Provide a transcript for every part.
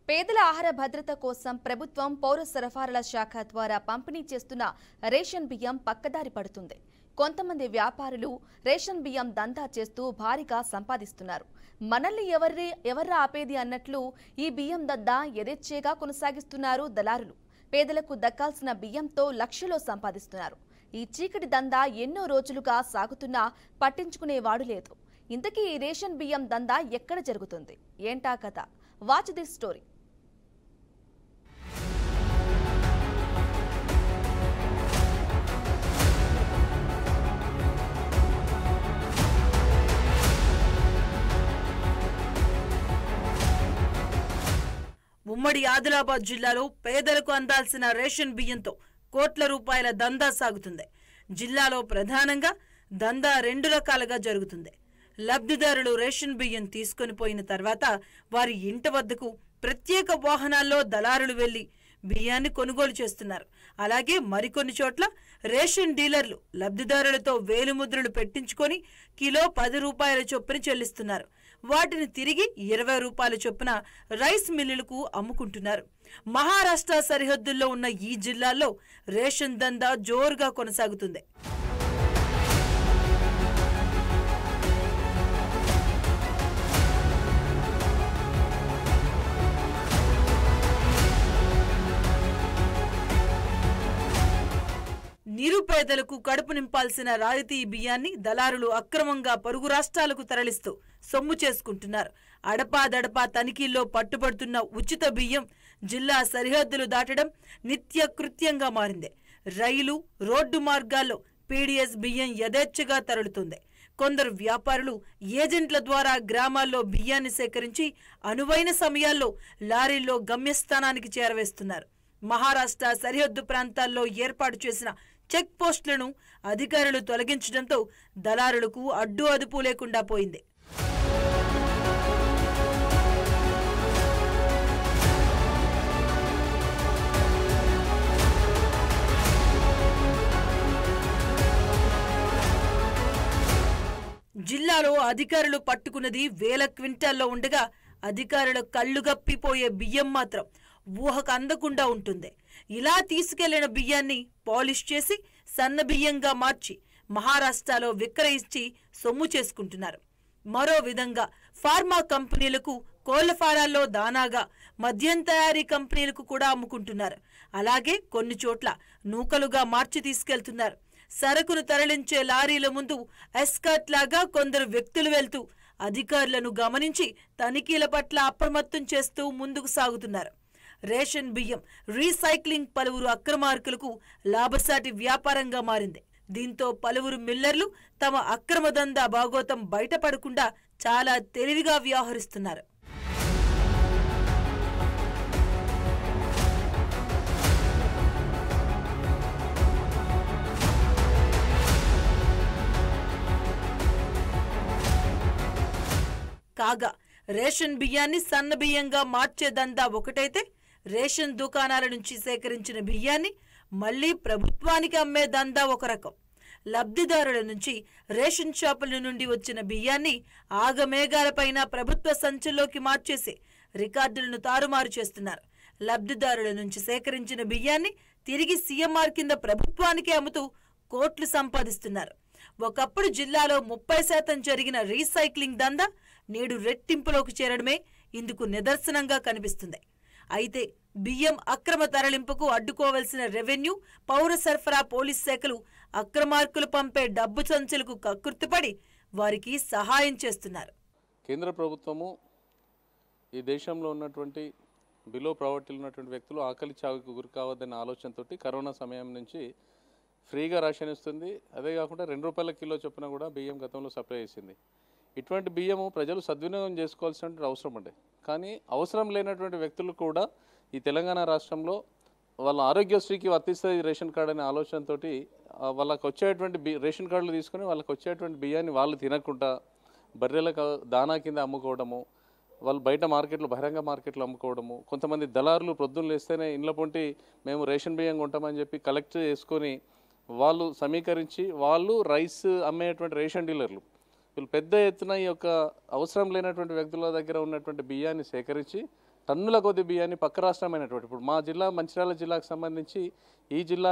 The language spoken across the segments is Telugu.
పేదల ఆహార భద్రత కోసం ప్రభుత్వం పౌర సరఫరాల శాఖ ద్వారా పంపిణీ చేస్తున్న రేషన్ బియ్యం పక్కదారి పడుతుంది. కొంతమంది వ్యాపారులు రేషన్ బియ్యం దందా చేస్తూ భారీగా సంపాదిస్తున్నారు. మనల్ని ఎవర్రా ఆపేది అన్నట్లు ఈ బియ్యం దందా యథేచ్ఛగా కొనసాగిస్తున్నారు దళారులు. పేదలకు దక్కాల్సిన బియ్యంతో లక్షల్లో సంపాదిస్తున్నారు. ఈ చీకటి దందా ఎన్నో రోజులుగా సాగుతున్నా పట్టించుకునేవాడు లేదు. ఇంతకీ ఈ రేషన్ బియ్యం దందా ఎక్కడ జరుగుతుంది? ఏంటా కథ? Watch this story. ఉమ్మడి ఆదిలాబాద్ జిల్లాలో పేదలకు అందాల్సిన రేషన్ బియ్యంతో కోట్ల రూపాయల దందా సాగుతుంది. జిల్లాలో ప్రధానంగా దందా రెండు రకాలుగా జరుగుతుంది. లబ్ధిదారులు రేషన్ బియ్యం తీసుకొని పోయిన తర్వాత వారి ఇంటి వద్దకు ప్రత్యేక వాహనాల్లో దళారులు వెళ్లి బియ్యాన్ని కొనుగోలు చేస్తున్నారు. అలాగే మరికొన్ని చోట్ల రేషన్ డీలర్లు లబ్ధిదారులతో వేలిముద్రలు పెట్టించుకొని కిలో 10 రూపాయల చొప్పున చెల్లిస్తున్నారు. వాటిని తిరిగి 20 రూపాయల చొప్పున రైస్ మిల్లులకు అమ్ముకుంటున్నారు. మహారాష్ట్ర సరిహద్దుల్లో ఉన్న ఈ జిల్లాల్లో రేషన్ దందా జోరుగా కొనసాగుతుంది. నిరుపేదలకు కడుపు నింపాల్సిన రాయితీ బియ్యాన్ని దళారులు అక్రమంగా పొరుగు రాష్ట్రాలకు తరలిస్తూ సొమ్ము చేసుకుంటున్నారు. అడపాదడపా తనిఖీల్లో పట్టుబడుతున్న ఉచిత బియ్యం జిల్లా సరిహద్దులు దాటడం నిత్య కృత్యంగా మారింది. రైలు, రోడ్డు మార్గాల్లో పీడీఎస్ బియ్యం యథేచ్ఛగా తరలుతుంది. కొందరు వ్యాపారులు ఏజెంట్ల ద్వారా గ్రామాల్లో బియ్యాన్ని సేకరించి అనువైన సమయాల్లో లారీల్లో గమ్యస్థానానికి చేరవేస్తున్నారు. మహారాష్ట్ర సరిహద్దు ప్రాంతాల్లో ఏర్పాటు చేసిన చెక్ పోస్టులను అధికారులు తొలగించడంతో దళారులకు అడ్డు అదుపు లేకుండా పోయింది. జిల్లాలో అధికారులు పట్టుకున్నది వేల క్వింటాల్లో ఉండగా అధికారుల కళ్ళు గప్పిపోయే బియ్యం మాత్రం ఊహకు అందకుండా ఉంటుంది. ఇలా తీసుకెళ్లిన బియ్యాన్ని పాలిష్ చేసి సన్న బియ్యంగా మార్చి మహారాష్ట్రలో విక్రయించి సొమ్ము చేసుకుంటున్నారు. మరో విధంగా ఫార్మా కంపెనీలకు, కోళ్ల ఫారాల్లో దానాగా, మద్యం తయారీ కంపెనీలకు కూడా అమ్ముకుంటున్నారు. అలాగే కొన్ని చోట్ల నూకలుగా మార్చి తీసుకెళ్తున్నారు. సరుకును తరలించే లారీల ముందు ఎస్కాట్ లాగా కొందరు వ్యక్తులు వెళ్తూ అధికారులను గమనించి తనిఖీల పట్ల అప్రమత్తం చేస్తూ ముందుకు సాగుతున్నారు. రేషన్ బియ్యం రీసైక్లింగ్ పలువురు అక్రమార్కులకు లాభసాటి వ్యాపారంగా మారింది. దీంతో పలువురు మిల్లర్లు తమ అక్రమ దందా భాగోతం బయటపడకుండా చాలా తెలివిగా వ్యవహరిస్తున్నారు. కాగా రేషన్ బియ్యాన్ని సన్న బియ్యంగా మార్చే దందా ఒకటైతే, రేషన్ దుకాణాల నుంచి సేకరించిన బియ్యాన్ని మళ్లీ ప్రభుత్వానికి అమ్మే దందా ఒక రకం. లబ్ధిదారుల నుంచి, రేషన్ షాపుల నుండి వచ్చిన బియ్యాన్ని ఆగమేఘాలపైన ప్రభుత్వ సంచుల్లోకి మార్చేసి రికార్డులను తారుమారు చేస్తున్నారు. లబ్ధిదారుల నుంచి సేకరించిన బియ్యాన్ని తిరిగి సీఎంఆర్ కింద ప్రభుత్వానికి అమ్ముతూ కోట్లు సంపాదిస్తున్నారు. ఒకప్పుడు జిల్లాలో 30% జరిగిన రీసైక్లింగ్ దందా నేడు రెట్టింపులోకి చేరడమే ఇందుకు నిదర్శనంగా కనిపిస్తుంది. అయితే బియ్యం అక్రమ తరలింపుకు అడ్డుకోవలసిన రెవెన్యూ, పౌర సరఫరా, పోలీస్ శాఖలు అక్రమార్కులు పంపే డబ్బు సంచులకు కక్కుర్తిపడి వారికి సహాయం చేస్తున్నారు. కేంద్ర ప్రభుత్వము ఈ దేశంలో ఉన్నటువంటి బిలో ప్రావర్టీలో ఉన్నటువంటి వ్యక్తులు ఆకలి చావుకు గురి కావద్దనే ఆలోచనతో కరోనా సమయం నుంచి ఫ్రీగా రేషన్ ఇస్తుంది. అదే కాకుండా 2 రూపాయల కిలో చొప్పున కూడా బియ్యం గతంలో సప్లై చేసింది. ఇటువంటి బియ్యము ప్రజలు సద్వినియోగం చేసుకోవాల్సిన అవసరం ఉండే, కానీ అవసరం లేనటువంటి వ్యక్తులు కూడా ఈ తెలంగాణ రాష్ట్రంలో వాళ్ళ ఆరోగ్యశ్రీకి వర్తిస్తుంది రేషన్ కార్డు అనే ఆలోచనతో వాళ్ళకు వచ్చేటువంటి రేషన్ కార్డులు తీసుకొని వాళ్ళకి వచ్చేటువంటి బియ్యాన్ని వాళ్ళు తినకుండా బర్రెలకు దానా కింద అమ్ముకోవడము, వాళ్ళు బయట మార్కెట్లో, బహిరంగ మార్కెట్లో అమ్ముకోవడము, కొంతమంది దళారులు ప్రొద్దున లేస్తేనే ఇండ్ల పొంటి మేము రేషన్ బియ్యం కొంటామని చెప్పి కలెక్ట్ చేసుకొని వాళ్ళు సమీకరించి వాళ్ళు రైస్ అమ్మేటువంటి రేషన్ డీలర్లు వీళ్ళు పెద్ద ఎత్తున ఈ యొక్క అవసరం లేనటువంటి వ్యక్తుల దగ్గర ఉన్నటువంటి బియ్యాన్ని సేకరించి టన్నుల కొద్ది బియ్యాన్ని పక్క రాష్ట్రమైనటువంటి ఇప్పుడు మా జిల్లా మంచిర్యాల జిల్లాకు సంబంధించి ఈ జిల్లా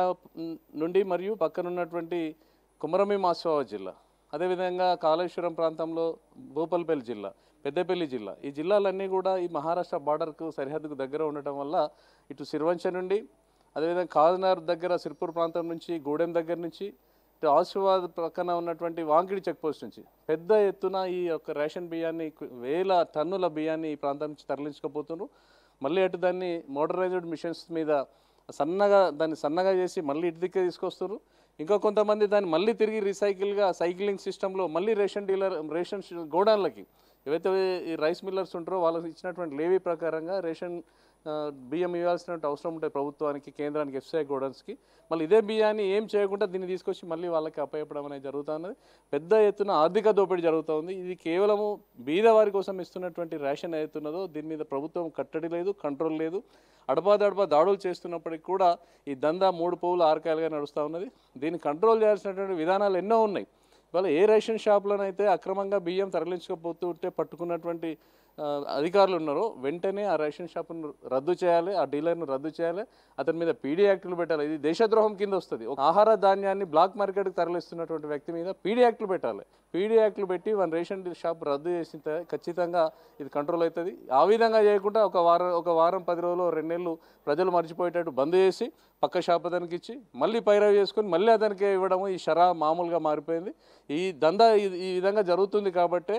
నుండి మరియు పక్కనున్నటువంటి కుమరమి మాస్వాబాద్ జిల్లా, అదేవిధంగా కాళేశ్వరం ప్రాంతంలో భూపాలపల్లి జిల్లా, పెద్దపల్లి జిల్లా, ఈ జిల్లాలన్నీ కూడా ఈ మహారాష్ట్ర బార్డర్కు సరిహద్దుకు దగ్గర ఉండటం వల్ల ఇటు సిరివంచ నుండి, అదేవిధంగా కాజ్నగర్ దగ్గర సిర్పూర్ ప్రాంతం నుంచి, గూడెం దగ్గర నుంచి, ఇటు ఆసిఫాబాద్ పక్కన ఉన్నటువంటి వాంకిడి చెక్ పోస్ట్ నుంచి పెద్ద ఎత్తున ఈ యొక్క రేషన్ బియ్యాన్ని వేల టన్నుల బియ్యాన్ని ఈ ప్రాంతం నుంచి తరలించకపోతున్నారు. మళ్ళీ అటు దాన్ని మోటరైజ్డ్ మిషన్స్ మీద దాన్ని సన్నగా చేసి మళ్ళీ ఇటు దిక్కే తీసుకొస్తారు. ఇంకా కొంతమంది దాన్ని మళ్ళీ తిరిగి సైక్లింగ్ సిస్టంలో మళ్ళీ రేషన్ గోడౌన్లకి ఏవైతే ఈ రైస్ మిల్లర్స్ ఉంటారో వాళ్ళకి ఇచ్చినటువంటి లేవీ ప్రకారంగా రేషన్ బియ్యం ఇవ్వాల్సిన అవసరం ఉంటుంది ప్రభుత్వానికి, కేంద్రానికి, ఎఫ్సిఐ గోడౌన్స్కి. మళ్ళీ ఇదే బియ్యాన్ని ఏం చేయకుండా దీన్ని తీసుకొచ్చి మళ్ళీ వాళ్ళకి అప్పయ్యపడం అనేది జరుగుతున్నది. పెద్ద ఎత్తున ఆర్థిక దోపిడీ జరుగుతుంది. ఇది కేవలము బీదవారి కోసం ఇస్తున్నటువంటి రేషన్ ఏదైతున్నదో దీని మీద ప్రభుత్వం కట్టడి లేదు, కంట్రోల్ లేదు. అడపాదడపా దాడులు చేస్తున్నప్పటికీ కూడా ఈ దందా 3 పువ్వులు 6 కాయలుగా నడుస్తూ ఉన్నది. దీన్ని కంట్రోల్ చేయాల్సినటువంటి విధానాలు ఎన్నో ఉన్నాయి. ఇవాళ ఏ రేషన్ షాప్లోనైతే అక్రమంగా బియ్యం తరలించకపోతుంటే పట్టుకున్నటువంటి అధికారులు ఉన్నారో వెంటనే ఆ రేషన్ షాప్ను రద్దు చేయాలి, ఆ డీలర్ను రద్దు చేయాలి, అతని మీద పీడీ యాక్టులు పెట్టాలి. ఇది దేశద్రోహం కింద వస్తుంది. ఆహార ధాన్యాన్ని బ్లాక్ మార్కెట్కి తరలిస్తున్నటువంటి వ్యక్తి మీద పీడీ యాక్టులు పెట్టాలి. పీడీ యాక్టులు పెట్టి మన రేషన్ షాప్ రద్దు చేసిన ఖచ్చితంగా ఇది కంట్రోల్ అవుతుంది. ఆ విధంగా చేయకుండా ఒక వారం 10 రోజులు 2 నెలలు ప్రజలు మర్చిపోయేటట్టు బంద్ చేసి పక్క షాప్ అతనికి ఇచ్చి మళ్ళీ పైరవి చేసుకొని మళ్ళీ అతనికి ఇవ్వడము ఈ షరా మామూలుగా మారిపోయింది. ఈ దందా ఈ విధంగా జరుగుతుంది కాబట్టే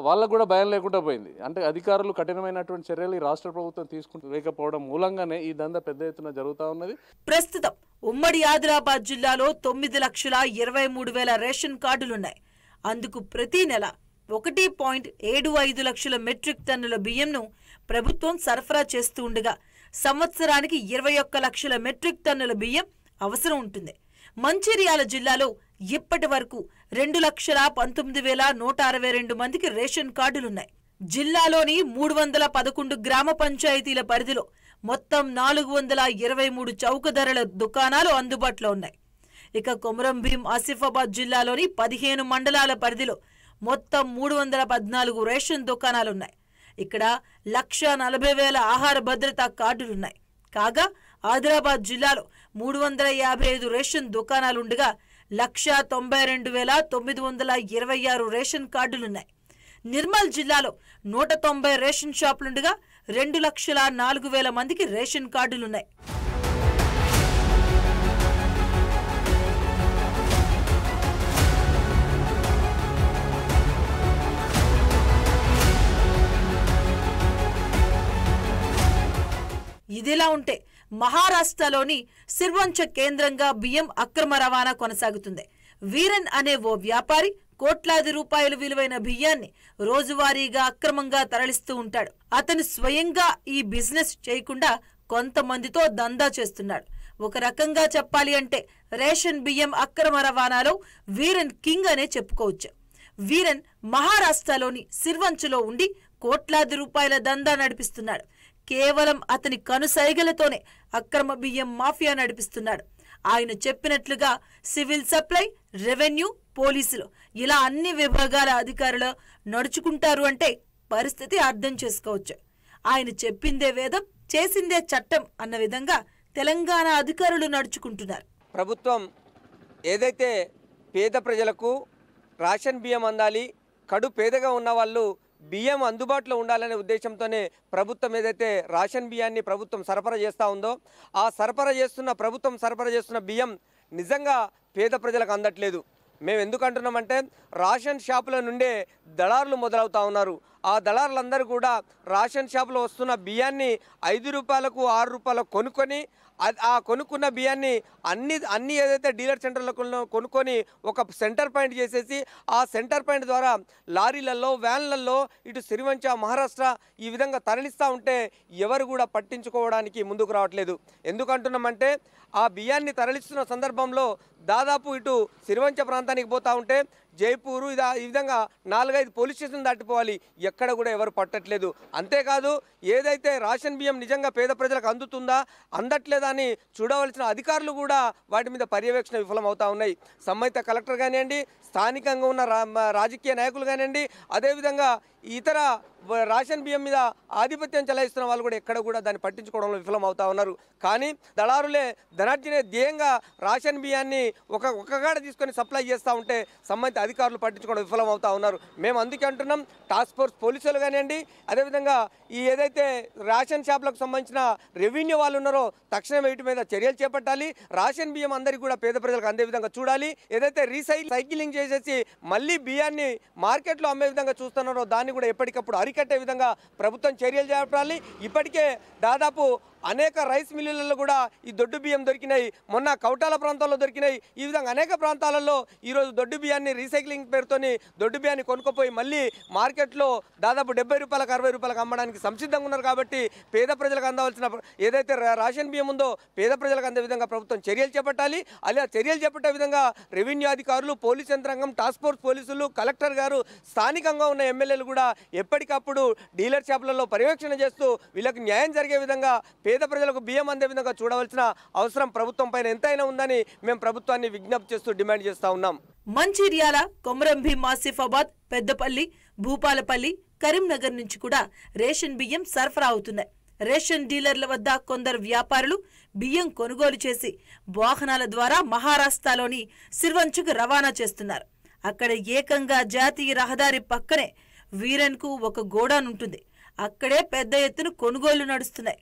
వాళ్ళకు కూడా భయం లేకుండా పోయింది. అంటే అధికారులు కఠినమైనటువంటి చర్యలు ఈ రాష్ట్ర ప్రభుత్వం తీసుకుంటలేకపోవడం మూలంగానే ఈ దందా పెద్ద ఎత్తున జరుగుతూ ఉన్నది. ప్రస్తుతం ఉమ్మడి ఆదిలాబాద్ జిల్లాలో 9,23,000 రేషన్ కార్డులున్నాయి. అందుకు ప్రతి నెల 1.75 లక్షల మెట్రిక్ టన్నుల బియ్యంను ప్రభుత్వం సరఫరా చేస్తూ ఉండగా సంవత్సరానికి 21 లక్షల మెట్రిక్ టన్నుల బియ్యం అవసరం ఉంటుంది. మంచిర్యాల జిల్లాలో ఇప్పటి వరకు 2,19,162 మందికి రేషన్ కార్డులున్నాయి. జిల్లాలోని 311 గ్రామ పంచాయతీల పరిధిలో మొత్తం 423 చౌక ధరల దుకాణాలు అందుబాటులో ఉన్నాయి. ఇక కొమరం భీం ఆసిఫాబాద్ జిల్లాలోని 15 మండలాల పరిధిలో మొత్తం 314 రేషన్ దుకాణాలున్నాయి. ఇక్కడ 1,40,000 ఆహార భద్రతా కార్డులున్నాయి. కాగా ఆదిలాబాద్ జిల్లాలో 355 రేషన్ దుకాణాలుండగా 192,926 రేషన్ కార్డులున్నాయి. నిర్మల్ జిల్లాలో 190 రేషన్ షాపులుండగా 2,04,000 మందికి రేషన్ కార్డులున్నాయి. ఇదిలా ఉంటే మహారాష్ట్రలోని సిర్వంచ కేంద్రంగా బియ్యం అక్రమ రవాణా కొనసాగుతుంది. వీరన్ అనే ఓ వ్యాపారి కోట్లాది రూపాయలు విలువైన బియ్యాన్ని రోజువారీగా అక్రమంగా తరలిస్తూ ఉంటాడు. అతను స్వయంగా ఈ బిజినెస్ చేయకుండా కొంతమందితో దందా చేస్తున్నాడు. ఒక రకంగా చెప్పాలి అంటే రేషన్ బియ్యం అక్రమ రవాణాలో వీరన్ కింగ్ అనే చెప్పుకోవచ్చు. వీరన్ మహారాష్ట్రలోని సిర్వంచలో ఉండి కోట్లాది రూపాయల దందా నడిపిస్తున్నాడు. కేవలం అతని కనుసైగలతోనే అక్రమ బియ్యం మాఫియా నడిపిస్తున్నాడు. ఆయన చెప్పినట్లుగా సివిల్ సప్లై, రెవెన్యూ, పోలీసులు ఇలా అన్ని విభాగాల అధికారులు నడుచుకుంటారు అంటే పరిస్థితి అర్థం చేసుకోవచ్చు. ఆయన చెప్పిందే వేదం, చేసిందే చట్టం అన్న విధంగా తెలంగాణ అధికారులు నడుచుకుంటున్నారు. ప్రభుత్వం ఏదైతే పేద ప్రజలకు రేషన్ బియ్యం అందాలి, కడు పేదగా ఉన్న వాళ్ళు బియ్యం అందుబాటులో ఉండాలనే ఉద్దేశంతోనే ప్రభుత్వం ఏదైతే రేషన్ బియ్యాన్ని ప్రభుత్వం సరఫరా చేస్తూ ఉందో ఆ ప్రభుత్వం సరఫరా చేస్తున్న బియ్యం నిజంగా పేద ప్రజలకు అందట్లేదు. మేము ఎందుకు అంటున్నామంటే రేషన్ షాపుల నుండే దళారులు మొదలవుతూ ఉన్నారు. ఆ దళారులందరూ కూడా రేషన్ షాపులో వస్తున్న బియ్యాన్ని 5 రూపాయలకు 6 రూపాయలకు కొనుక్కొని ఆ కొనుక్కున్న బియ్యాన్ని అన్ని ఏదైతే డీలర్ సెంటర్లో కొనుక్కొని ఒక సెంటర్ పాయింట్ చేసేసి ఆ సెంటర్ పాయింట్ ద్వారా లారీలలో, వ్యాన్లలో ఇటు సిరివంచ, మహారాష్ట్ర ఈ విధంగా తరలిస్తూ ఉంటే ఎవరు కూడా పట్టించుకోవడానికి ముందుకు రావట్లేదు. ఎందుకంటున్నామంటే ఆ బియ్యాన్ని తరలిస్తున్న సందర్భంలో దాదాపు ఇటు సిరివంచ ప్రాంతానికి పోతూ ఉంటే జైపూరు ఈ విధంగా 4-5 పోలీస్ స్టేషన్ దాటిపోవాలి, ఎక్కడ కూడా ఎవరు పట్టట్లేదు. అంతేకాదు ఏదైతే రేషన్ బియ్యం నిజంగా పేద ప్రజలకు అందుతుందా అందట్లేదా అని చూడవలసిన అధికారులు కూడా వాటి మీద పర్యవేక్షణ విఫలమవుతూ ఉన్నాయి. సంబంధిత కలెక్టర్ కానివ్వండి, స్థానికంగా ఉన్న రాజకీయ నాయకులు కానివ్వండి, అదేవిధంగా ఇతర రేషన్ బియ్యం మీద ఆధిపత్యం చెలాయిస్తున్న వాళ్ళు కూడా ఎక్కడ కూడా దాన్ని పట్టించుకోవడంలో విఫలం అవుతా ఉన్నారు. కానీ దళారులే ధనార్జనే ధ్యేయంగా రేషన్ బియ్యాన్ని ఒక్కగాడ తీసుకొని సప్లై చేస్తూ ఉంటే సంబంధిత అధికారులు పట్టించుకోవడం విఫలం అవుతా ఉన్నారు. మేము అందుకే అంటున్నాం, టాస్క్ ఫోర్స్ పోలీసులు కానివ్వండి, అదేవిధంగా ఈ ఏదైతే రేషన్ షాపులకు సంబంధించిన రెవెన్యూ వాళ్ళు ఉన్నారో తక్షణం వీటి మీద చర్యలు చేపట్టాలి. రేషన్ బియ్యం అందరికీ కూడా పేద ప్రజలకు అందే విధంగా చూడాలి. ఏదైతే రీసైక్లింగ్ చేసేసి మళ్ళీ బియ్యాన్ని మార్కెట్లో అమ్మే విధంగా చూస్తున్నారో దాన్ని కూడా ఎప్పటికప్పుడు అరికట్టే విధంగా ప్రభుత్వం చర్యలు చేపట్టాలి. ఇప్పటికే దాదాపు అనేక రైస్ మిల్లులలో కూడా ఈ దొడ్డు బియ్యం దొరికినాయి. మొన్న కౌటాల ప్రాంతాల్లో దొరికినాయి. ఈ విధంగా అనేక ప్రాంతాలలో ఈరోజు దొడ్డు బియ్యాన్ని రీసైక్లింగ్ పేరుతోని దొడ్డు బియ్యాన్ని కొనుక్కపోయి మళ్ళీ మార్కెట్లో దాదాపు 70 రూపాయలకు 60 రూపాయలకు అమ్మడానికి సంసిద్ధంగా ఉన్నారు. కాబట్టి పేద ప్రజలకు అందవలసిన ఏదైతే రేషన్ బియ్యం ఉందో పేద ప్రజలకు అందే విధంగా ప్రభుత్వం చర్యలు చేపట్టాలి. అలా చర్యలు చేపట్టే విధంగా రెవెన్యూ అధికారులు, పోలీస్ యంత్రాంగం, టాస్క్ ఫోర్స్ పోలీసులు, కలెక్టర్ గారు, స్థానికంగా ఉన్న ఎమ్మెల్యేలు కూడా ఎప్పటికప్పుడు డీలర్ షాపులలో పర్యవేక్షణ చేస్తూ వీళ్ళకి న్యాయం జరిగే విధంగా పేద ప్రజలకు బియ్యం అందే విధంగా చూడవలసిన అవసరం ప్రభుత్వం పైన ఎంతైనా ఉందని మేము ప్రభుత్వాన్ని విజ్ఞప్తి చేస్తూ డిమాండ్ చేస్తా ఉన్నాం. మంచిర్యాల, కొమరంభీం, ఆసిఫాబాద్, పెద్దపల్లి, భూపాలపల్లి, కరీంనగర్ నుంచి కూడా రేషన్ బియ్యం సరఫరా అవుతున్నాయి. రేషన్ డీలర్ల వద్ద కొందరు వ్యాపారులు బియ్యం కొనుగోలు చేసి వాహనాల ద్వారా మహారాష్ట్రలోని సిర్వంచ్కు రవాణా చేస్తున్నారు. అక్కడ ఏకంగా జాతీయ రహదారి పక్కనే వీరన్కు ఒక గోడాన్ ఉంటుంది. అక్కడే పెద్ద ఎత్తున కొనుగోళ్లు నడుస్తున్నాయి.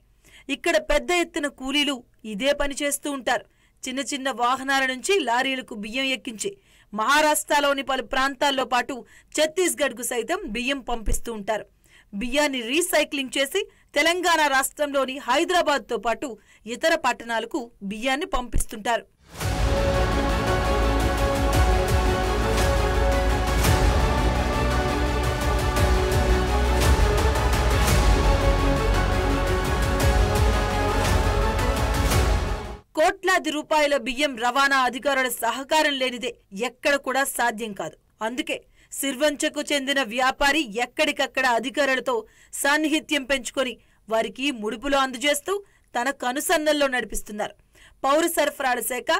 ఇక్కడ పెద్ద ఎత్తున కూలీలు ఇదే పని చేస్తూ ఉంటారు. చిన్న చిన్న వాహనాల నుంచి లారీలకు బియ్యం ఎక్కించి మహారాష్ట్రలోని పలు ప్రాంతాల్లో పాటు ఛత్తీస్గఢ్కు సైతం బియ్యం పంపిస్తూ ఉంటారు. బియ్యాన్ని రీసైక్లింగ్ చేసి తెలంగాణ రాష్ట్రంలోని హైదరాబాద్తో పాటు ఇతర పట్టణాలకు బియ్యాన్ని పంపిస్తుంటారు. కోట్లాది రూపాయల బియ్యం రవాణా అధికారుల సహకారం లేనిదే ఎక్కడ కూడా సాధ్యం కాదు. అందుకే సిర్వంచకు చెందిన వ్యాపారి ఎక్కడికక్కడ అధికారులతో సాన్నిహిత్యం పెంచుకొని వారికి ముడుపులు అందజేస్తూ తన కనుసన్నల్లో నడిపిస్తున్నారు. పౌర సరఫరాల శాఖ,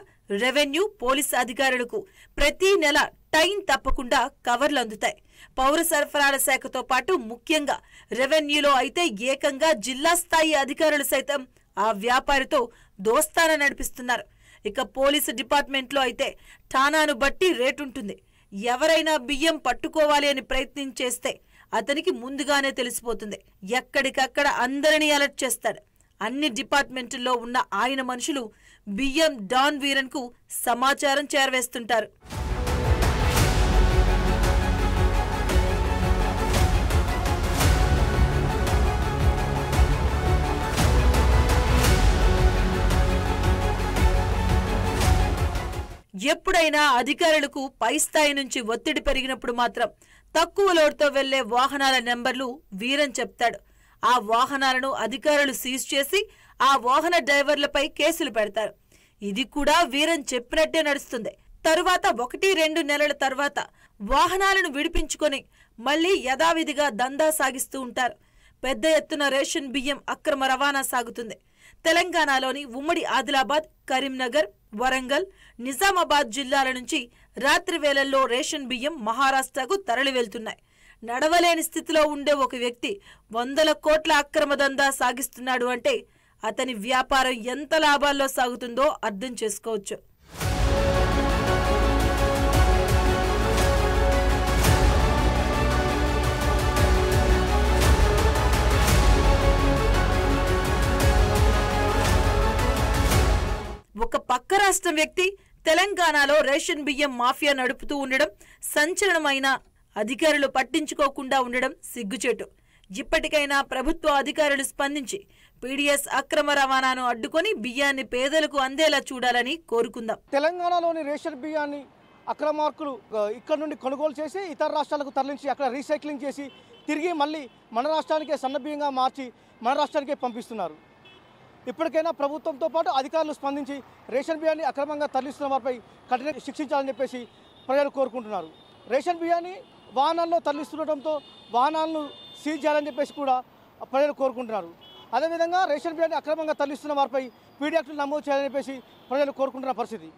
రెవెన్యూ, పోలీసు అధికారులకు ప్రతి నెల టైం తప్పకుండా కవర్లు అందుతాయి. పౌర సరఫరాల శాఖతో పాటు ముఖ్యంగా రెవెన్యూలో అయితే ఏకంగా జిల్లా స్థాయి అధికారులు సైతం ఆ వ్యాపారితో దోస్తాన నడిపిస్తున్నారు. ఇక పోలీసు డిపార్ట్మెంట్లో అయితే ఠానాను బట్టి రేటుంటుంది. ఎవరైనా బియ్యం పట్టుకోవాలి అని ప్రయత్నం చేస్తే అతనికి ముందుగానే తెలిసిపోతుంది. ఎక్కడికక్కడ అందరినీ అలర్ట్ చేస్తాడు. అన్ని డిపార్ట్మెంట్లో ఉన్న ఆయన మనుషులు బియ్యం డాన్ వీరన్కు సమాచారం చేరవేస్తుంటారు. ఎప్పుడైనా అధికారులకు పై స్థాయి నుంచి ఒత్తిడి పెరిగినప్పుడు మాత్రం తక్కువ లోడ్తో వెళ్లే వాహనాల నెంబర్లు వీరన్ చెప్తాడు. ఆ వాహనాలను అధికారులు సీజ్ చేసి ఆ వాహన డ్రైవర్లపై కేసులు పెడతారు. ఇది కూడా వీరన్ చెప్పినట్టే నడుస్తుంది. తరువాత 1-2 నెలల తర్వాత వాహనాలను విడిపించుకొని మళ్లీ యథావిధిగా దందా సాగిస్తూ ఉంటారు. పెద్ద ఎత్తున రేషన్ బియ్యం అక్రమ రవాణా సాగుతుంది. తెలంగాణలోని ఉమ్మడి ఆదిలాబాద్, కరీంనగర్, వరంగల్, నిజామాబాద్ జిల్లాల నుంచి రాత్రి వేళల్లో రేషన్ బియ్యం మహారాష్ట్రకు తరలి వెళ్తున్నాయి. నడవలేని స్థితిలో ఉండే ఒక వ్యక్తి 100 కోట్ల అక్రమ దందా సాగిస్తున్నాడు అంటే అతని వ్యాపారం ఎంత లాభాల్లో సాగుతుందో అర్థం చేసుకోవచ్చు. ఒక పక్క రాష్ట్రం వ్యక్తి తెలంగాణలో రేషన్ బియ్యం మాఫియా నడుపుతూ ఉండడం సంచలనమైన, అధికారులు పట్టించుకోకుండా ఉండడం సిగ్గుచేటు. ఇప్పటికైనా ప్రభుత్వ అధికారులు స్పందించి పీడీఎస్ అక్రమ రవాణాను అడ్డుకొని బియ్యాన్ని పేదలకు అందేలా చూడాలని కోరుకుందాం. తెలంగాణలోని రేషన్ బియ్యాన్ని అక్రమార్కులు ఇక్కడ నుండి కొనుగోలు చేసి ఇతర రాష్ట్రాలకు తరలించి అక్కడ రీసైక్లింగ్ చేసి తిరిగి మళ్ళీ మన రాష్ట్రానికే సన్న బియ్యంగా మార్చి మన రాష్ట్రానికే పంపిస్తున్నారు. ఇప్పటికైనా ప్రభుత్వంతో పాటు అధికారులు స్పందించి రేషన్ బియ్యాన్ని అక్రమంగా తరలిస్తున్న వారిపై కఠినంగా శిక్షించాలని చెప్పేసి ప్రజలు కోరుకుంటున్నారు. రేషన్ బియ్యాన్ని వాహనాల్లో తరలిస్తుండటంతో వాహనాలను సీజ్ చేయాలని చెప్పేసి కూడా ప్రజలు కోరుకుంటున్నారు. అదేవిధంగా రేషన్ బియ్యాన్ని అక్రమంగా తరలిస్తున్న వారిపై పీడీ యాక్టులు నమోదు చేయాలని చెప్పేసి ప్రజలు కోరుకుంటున్న పరిస్థితి.